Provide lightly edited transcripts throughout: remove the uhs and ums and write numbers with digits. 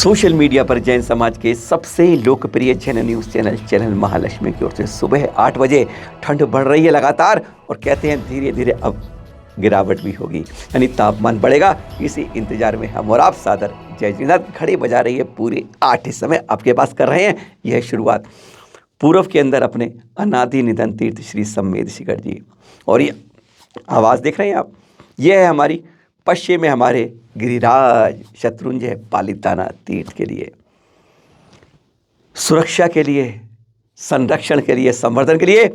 Social media पर जैन समाज के सबसे लोकप्रिय जैन न्यूज़ चैनल महालक्ष्मी की ओर से सुबह 8 बजे ठंड बढ़ रही है लगातार और कहते हैं धीरे धीरे अब गिरावट भी होगी, यानी तापमान बढ़ेगा। इसी इंतजार में हम और आप सादर जय जिनाथ घड़ी बजा रही है पूरे 8 इस समय आपके पास कर रहे हैं। यह शुरुआत पूर्व के अंदर अपने अनादि निधन तीर्थ श्री सम्मेद शिखर जी, और ये आवाज़ देख रहे हैं आप, यह है हमारी पश्चिम में हमारे गिरिराज शत्रुंजय पालिताना तीर्थ के लिए, सुरक्षा के लिए, संरक्षण के लिए, संवर्धन के लिए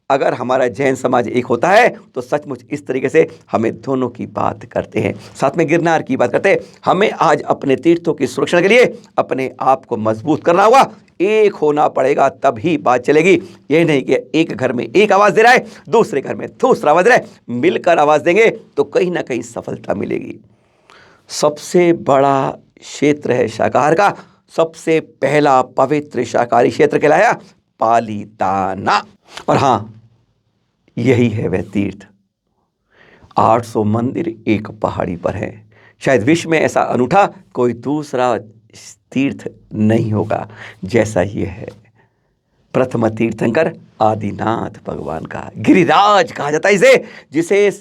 अगर हमारा जैन समाज एक होता है तो सचमुच इस तरीके से हमें दोनों की बात करते हैं, साथ में गिरनार की बात करते हैं। हमें आज अपने तीर्थों की सुरक्षा के लिए अपने आप को मजबूत करना होगा, एक होना पड़ेगा, तभी बात चलेगी। ये नहीं कि एक घर में एक आवाज़ दे रहा है, दूसरे घर में दूसरा आवाज़ दे रहा है, मिलकर आवाज़ देंगे तो कहीं ना कहीं सफलता मिलेगी। सबसे बड़ा क्षेत्र है शाकाहार का, सबसे पहला पवित्र शाकाहारी क्षेत्र कहलाया पालिताना, और हाँ यही है वह तीर्थ। 800 मंदिर एक पहाड़ी पर है, शायद विश्व में ऐसा अनूठा कोई दूसरा तीर्थ नहीं होगा जैसा ये है। प्रथम तीर्थंकर आदिनाथ भगवान का गिरिराज कहा जाता है इसे, जिसे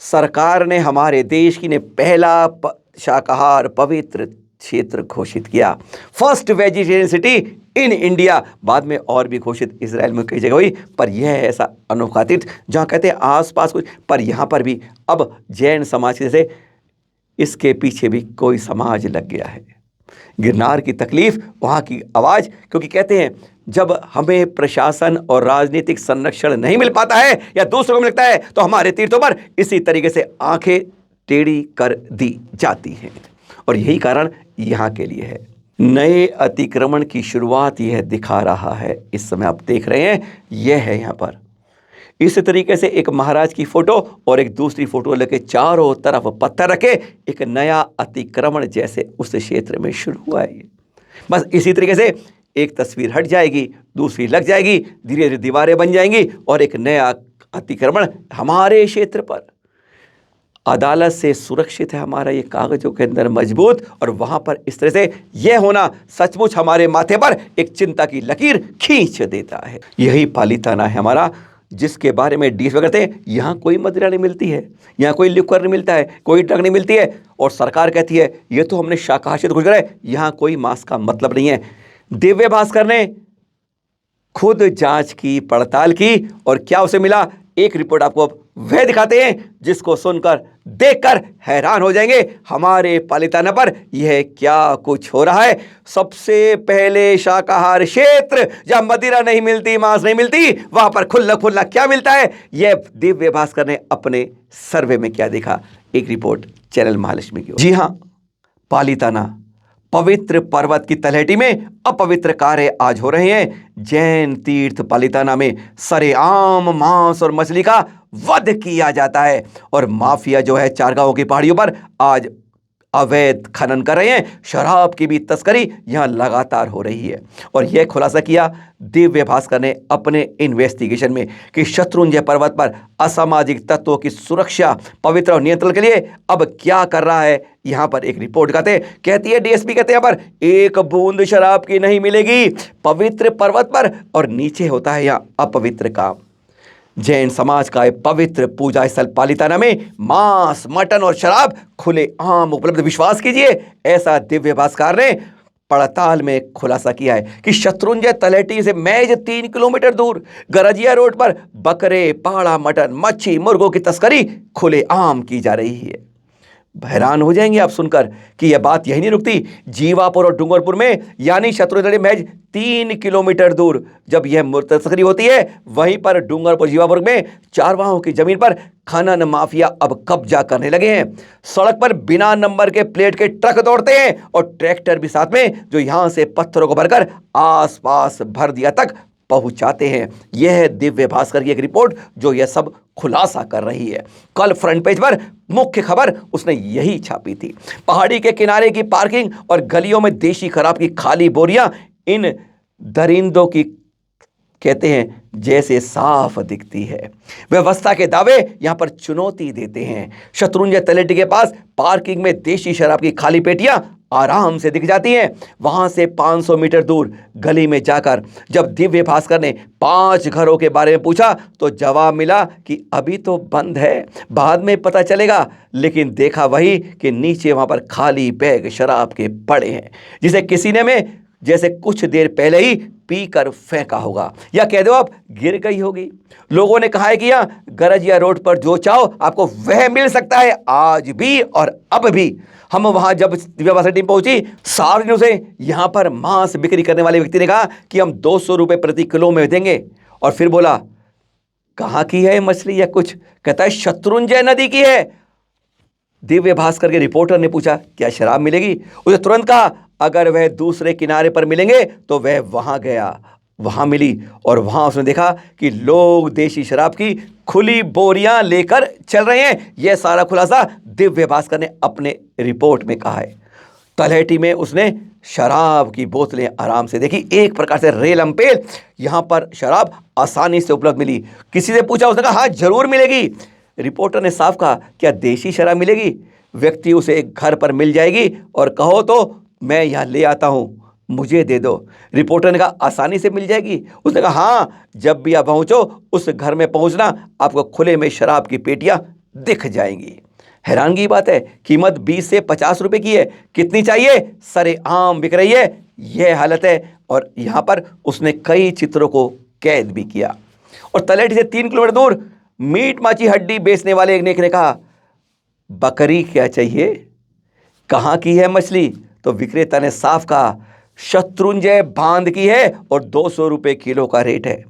सरकार ने हमारे देश की ने पहला शाकाहार पवित्र क्षेत्र घोषित किया, first vegetarian city in India. बाद में और भी घोषित इजराइल में कई जगह हुई, पर यह है ऐसा अनोखा तीर्थ जहाँ कहते हैं आसपास कुछ, पर यहाँ पर भी अब जैन समाज जैसे इसके पीछे भी कोई समाज लग गया है। गिरनार की तकलीफ, वहाँ की आवाज़, क्योंकि कहते हैं जब हमें प्रशासन और राजनीतिक संरक्षण नहीं मिल पाता है या दूसरों को मिलता है तो हमारे तीर्थों पर इसी तरीके से आंखें टेढ़ी कर दी जाती हैं, और यही कारण यहाँ के लिए है। नए अतिक्रमण की शुरुआत यह दिखा रहा है, इस समय आप देख रहे हैं यह है यहाँ पर इस तरीके से एक महाराज की फोटो और एक दूसरी फोटो लेके चारों तरफ पत्थर रखे, एक नया अतिक्रमण जैसे उस क्षेत्र में शुरू हुआ है। बस इसी तरीके से एक तस्वीर हट जाएगी, दूसरी लग जाएगी, धीरे धीरे दीवारें बन जाएंगी और एक नया अतिक्रमण हमारे क्षेत्र पर। अदालत से सुरक्षित है हमारा ये कागजों के अंदर मजबूत, और वहाँ पर इस तरह से यह होना सचमुच हमारे माथे पर एक चिंता की लकीर खींच देता है। यही पालिताना है हमारा, जिसके बारे में डीएसपी करते हैं यहाँ कोई मदिरा नहीं मिलती है, यहाँ कोई लिक्वर नहीं मिलता है, कोई ड्रग नहीं मिलती है, और सरकार कहती है ये तो हमने शाकाहार क्षेत्र घोषित करा है, यहाँ कोई मांस का मतलब नहीं है। दिव्य भास्कर ने खुद जांच की, पड़ताल की, और क्या उसे मिला, एक रिपोर्ट आपको अब वह दिखाते हैं जिसको सुनकर देखकर हैरान हो जाएंगे। हमारे पालिताना पर यह क्या कुछ हो रहा है। सबसे पहले शाकाहार क्षेत्र जहां मदिरा नहीं मिलती, मांस नहीं मिलती, वहां पर खुल्ला खुल्ला क्या मिलता है, यह दिव्य भास्कर ने अपने सर्वे में क्या देखा। एक रिपोर्ट चैनल महालक्ष्मी की। जी हां, पालिताना पवित्र पर्वत की तलहटी में अपवित्र कार्य आज हो रहे हैं। जैन तीर्थ पालिताना में सरेआम मांस और मछली का वध किया जाता है, और माफिया जो है चारगांव की पहाड़ियों पर आज अवैध खनन कर रहे हैं। शराब की भी तस्करी यहाँ लगातार हो रही है, और यह खुलासा किया दिव्य भास्कर ने अपने इन्वेस्टिगेशन में कि शत्रुंजय पर्वत पर असामाजिक तत्वों की सुरक्षा, पवित्र और नियंत्रण के लिए अब क्या कर रहा है। यहाँ पर एक रिपोर्ट कहती है डीएसपी कहते हैं यहाँ पर एक बूंद शराब की नहीं मिलेगी पवित्र पर्वत पर, और नीचे होता है यहाँ अपवित्र काम। जैन समाज का पवित्र पूजा स्थल पालिताना में मांस, मटन और शराब खुले आम उपलब्ध, विश्वास कीजिए ऐसा दिव्य भास्कर ने पड़ताल में खुलासा किया है कि शत्रुंजय तलहटी से महज 3 किलोमीटर दूर गरजिया रोड पर बकरे, पाड़ा, मटन, मच्छी, मुर्गों की तस्करी खुले आम की जा रही है। हैरान हो जाएंगे आप सुनकर कि यह बात यही नहीं रुकती। जीवापुर और डूंगरपुर में यानी शत्रुंजय महज 3 किलोमीटर दूर जब यह तस्करी होती है, वहीं पर डूंगरपुर जीवापुर में चारवाहों की जमीन पर खनन माफिया अब कब्जा करने लगे हैं। सड़क पर बिना नंबर के प्लेट के ट्रक दौड़ते हैं और ट्रैक्टर भी साथ में, जो यहां से पत्थरों को भरकर आसपास भर दिया तक पहुंचाते हैं। यह है दिव्य भास्कर की एक रिपोर्ट जो यह सब खुलासा कर रही है। कल फ्रंट पेज पर मुख्य खबर उसने यही छापी थी। पहाड़ी के किनारे की पार्किंग और गलियों में देशी शराब की खाली बोरियां इन दरिंदों की कहते हैं जैसे साफ दिखती है। व्यवस्था के दावे यहां पर चुनौती देते हैं। शत्रुंजय तलहटी के पास पार्किंग में देशी शराब की खाली पेटियां आराम से दिख जाती हैं। वहां से 500 मीटर दूर गली में जाकर जब दिव्य भास्कर ने 5 घरों के बारे में पूछा तो जवाब मिला कि अभी तो बंद है, बाद में पता चलेगा। लेकिन देखा वही कि नीचे वहां पर खाली बैग शराब के पड़े हैं, जिसे किसी ने में जैसे कुछ देर पहले ही पीकर फेंका होगा, या कह दो आप गिर गई होगी। लोगों ने कहा है कि यहाँ गरजिया रोड पर जो चाहो आपको वह मिल सकता है, आज भी और अब भी। हम वहां जब दिव्य भास्कर टीम पहुंची, सार्वजनिक से यहां पर मांस बिक्री करने वाले व्यक्ति ने कहा कि हम 200 रुपए प्रति किलो में देंगे। और फिर बोला, कहां की है मछली या कुछ? कहता है शत्रुंजय नदी की है। दिव्य भास्कर के रिपोर्टर ने पूछा, क्या शराब मिलेगी? उसने तुरंत कहा, अगर वह दूसरे किनारे पर मिलेंगे तो वह वहां गया, वहां मिली। और वहां उसने देखा कि लोग देशी शराब की खुली बोरियां लेकर चल रहे हैं। यह सारा खुलासा दिव्य भास्कर ने अपने रिपोर्ट में कहा है। तलहटी में उसने शराब की बोतलें आराम से देखी, एक प्रकार से रेलम पेल। यहां पर शराब आसानी से उपलब्ध मिली। किसी से पूछा, उसने कहा हाँ जरूर मिलेगी। रिपोर्टर ने साफ कहा, क्या देशी शराब मिलेगी? व्यक्ति उसे घर पर मिल जाएगी और कहो तो मैं यहां ले आता हूं, मुझे दे दो। रिपोर्टर ने कहा आसानी से मिल जाएगी? उसने कहा हाँ, जब भी आप पहुंचो उस घर में पहुंचना, आपको खुले में शराब की पेटियां दिख जाएंगी। हैरानगी की बात है, कीमत 20 से 50 रुपए की है। कितनी चाहिए? सरेआम बिक रही है। यह हालत है। और यहां पर उसने कई चित्रों को कैद भी किया। और तलहटी से 3 किलोमीटर दूर मीट माची हड्डी बेचने वाले एक ने कहा, बकरी क्या चाहिए, कहां की है मछली? तो विक्रेता ने साफ कहा, शत्रुंजय बांध की है और 200 रुपए किलो का रेट है।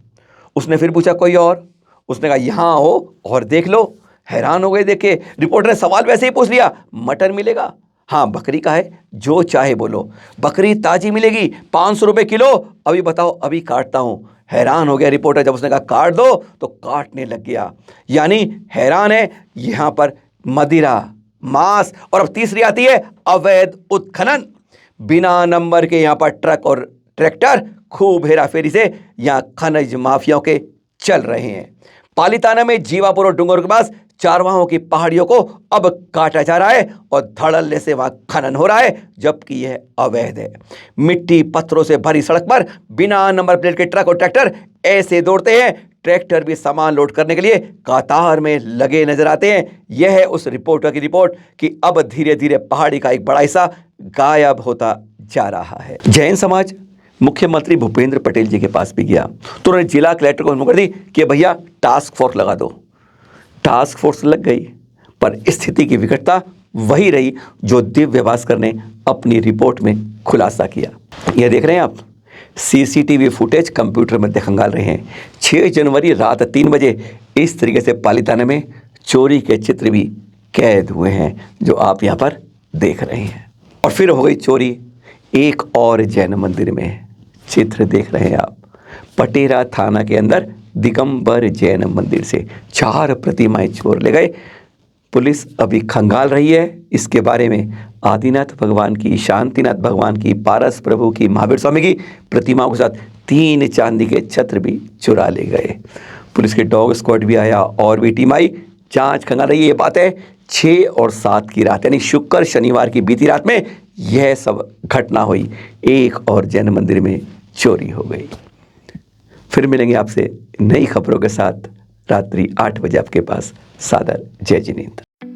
उसने फिर पूछा, कोई और? उसने कहा यहां हो और देख लो। हैरान हो गए देखे। रिपोर्टर ने सवाल वैसे ही पूछ लिया, मटन मिलेगा? हाँ, बकरी का है, जो चाहे बोलो। बकरी ताजी मिलेगी, 500 रुपए किलो। अभी बताओ, अभी काटता हूं। हैरान हो गया रिपोर्टर। जब उसने कहा काट दो तो काटने लग गया। यानी हैरान है, यहां पर मदिरा, मांस, और अब तीसरी आती है अवैध उत्खनन। बिना नंबर के यहां पर ट्रक और ट्रैक्टर खूब हेराफेरी से यहां खनिज माफियाओं के चल रहे हैं। पालीताना में जीवापुर और डूंगर के पास चारवाहों की पहाड़ियों को अब काटा जा रहा है और धड़ल्ले से वहां खनन हो रहा है, जबकि यह अवैध है। मिट्टी पत्थरों से भरी सड़क पर बिना नंबर प्लेट के ट्रक और ट्रैक्टर ऐसे दौड़ते हैं। ट्रैक्टर भी सामान लोड करने के लिए कतार में लगे नजर आते हैं। यह है उस रिपोर्टर की रिपोर्ट कि अब धीरे धीरे पहाड़ी का एक बड़ा हिस्सा गायब होता जा रहा है। जैन समाज मुख्यमंत्री भूपेंद्र पटेल जी के पास भी गया तो उन्होंने जिला कलेक्टर को हुक्म कर दी कि भैया टास्क फोर्स लगा दो। टास्क फोर्स लग गई, पर स्थिति की विकटता वही रही जो दिव्य भास्कर ने अपनी रिपोर्ट में खुलासा किया। यह देख रहे हैं आप, सीसीटीवी फुटेज कंप्यूटर में खंगाल रहे हैं। 6 जनवरी रात 3 बजे इस तरीके से पालीताना में चोरी के चित्र भी कैद हुए हैं, जो आप यहाँ पर देख रहे हैं। और फिर हो गई चोरी एक और जैन मंदिर में। चित्र देख रहे हैं आप, पटेरा थाना के अंदर दिगंबर जैन मंदिर से 4 प्रतिमाएं चोर ले गए। पुलिस अभी खंगाल रही है इसके बारे में। आदिनाथ भगवान की, शांतिनाथ भगवान की, पारस प्रभु की, महावीर स्वामी की प्रतिमाओं के साथ 3 चांदी के छत्र भी चुरा ले गए। पुलिस के डॉग स्क्वाड भी आया और भी टीम आई, जांच खंगाल रही है। ये बात है 6 और 7 की रात, यानी शुक्र शनिवार की बीती रात में यह सब घटना हुई। एक और जैन मंदिर में चोरी हो गई। फिर मिलेंगे आपसे नई खबरों के साथ रात्रि 8 बजे आपके पास। सादर जय जिनेंद्र।